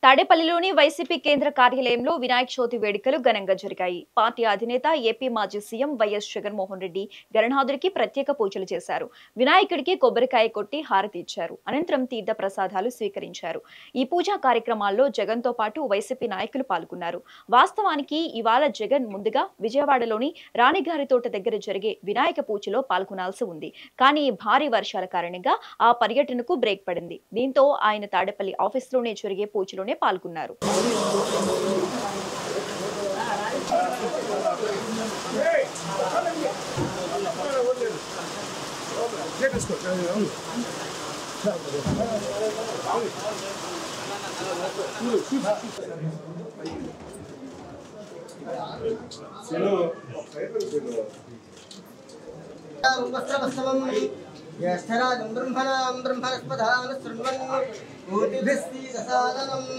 తాడేపల్లిలోని వైసీపీ కేంద్ర కార్యాలయంలో వినాయక చవితి వేడుకలు ఘనంగా జరిగాయి. పార్టీ అధినేత ఏపీ మాజీ సీఎం వైఎస్ జగన్మోహన్ రెడ్డి గణనాథుడికి ప్రత్యేక పూజలు చేశారు. వినాయకుడికి కొబ్బరికాయ కొట్టి హారతి ఇచ్చారు. అనంతరం తీర్థ ప్రసాదాలు స్వీకరించారు. ఈ పూజా కార్యక్రమాల్లో జగన్తో పాటు వైసీపీ నాయకులు పాల్గొన్నారు. వాస్తవానికి ఇవాళ జగన్ ముందుగా విజయవాడలోని రాణిగారి తోట దగ్గర జరిగే వినాయక పూజలో పాల్గొనాల్సి ఉంది. కానీ భారీ వర్షాల కారణంగా ఆ పర్యటనకు బ్రేక్ పడింది. దీంతో ఆయన తాడేపల్లి ఆఫీసులోనే జరిగే పూజలోనే పాల్గొన్నారు. ज्येष्ठराजं ब्रह्मणां ब्रह्मणस्पदान् शृण्वन् भूतिभिस्तीदसादनम्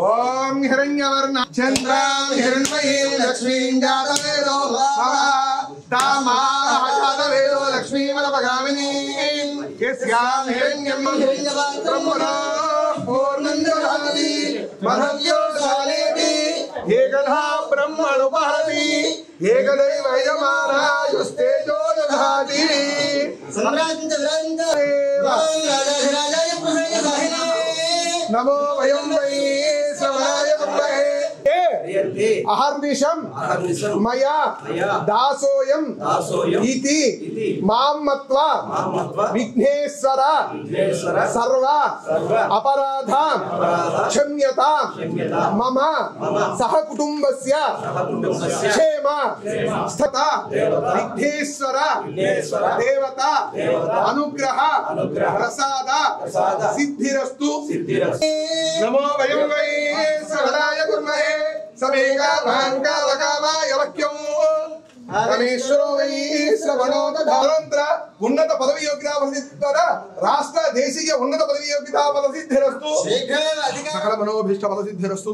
ओम हिरण्यवर्णं चन्द्रां हिरण्मयीं लक्ष्मीं जातवेदो तामाजातवेदो लक्ष्मीमलपगामिनीं यस्यां हिरण्यं ब्रह्मणा पूर्णं ददाति मधव्यो सालेति एकधा ब्रह्मणुपहरति एकदैव यजमानायुस्तेजो दधाति नमो वयं वै श्रवणाय कुर्महे अहर्निशं मया दासोऽयं इति मां मत्वा विघ्नेश्वर सर्व अपराधां क्षम्यतां मम सह कुटुंबस्य क्षेम स्थिता विघ्नेश्वर देवता अनुग्रह प्रसाद सिद्धिरस्तु नमो वयं वै श्रवणाय कुर्महे समेका भांका वकामाय वक्यं रमेश्वरो वै श्रवणो तथा उन्नत पदवी योग्यता फलसिद्धिद्वारा राष्ट्र देशीय उन्नत पदवी योग्यता फलसिद्धिरस्तु सकल मनोभीष्ट फलसिद्धिरस्तु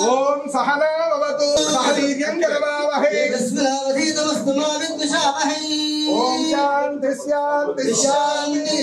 ओम सहना भवतु सहवीर्यं करवावहै ओम शांति शांति शांति।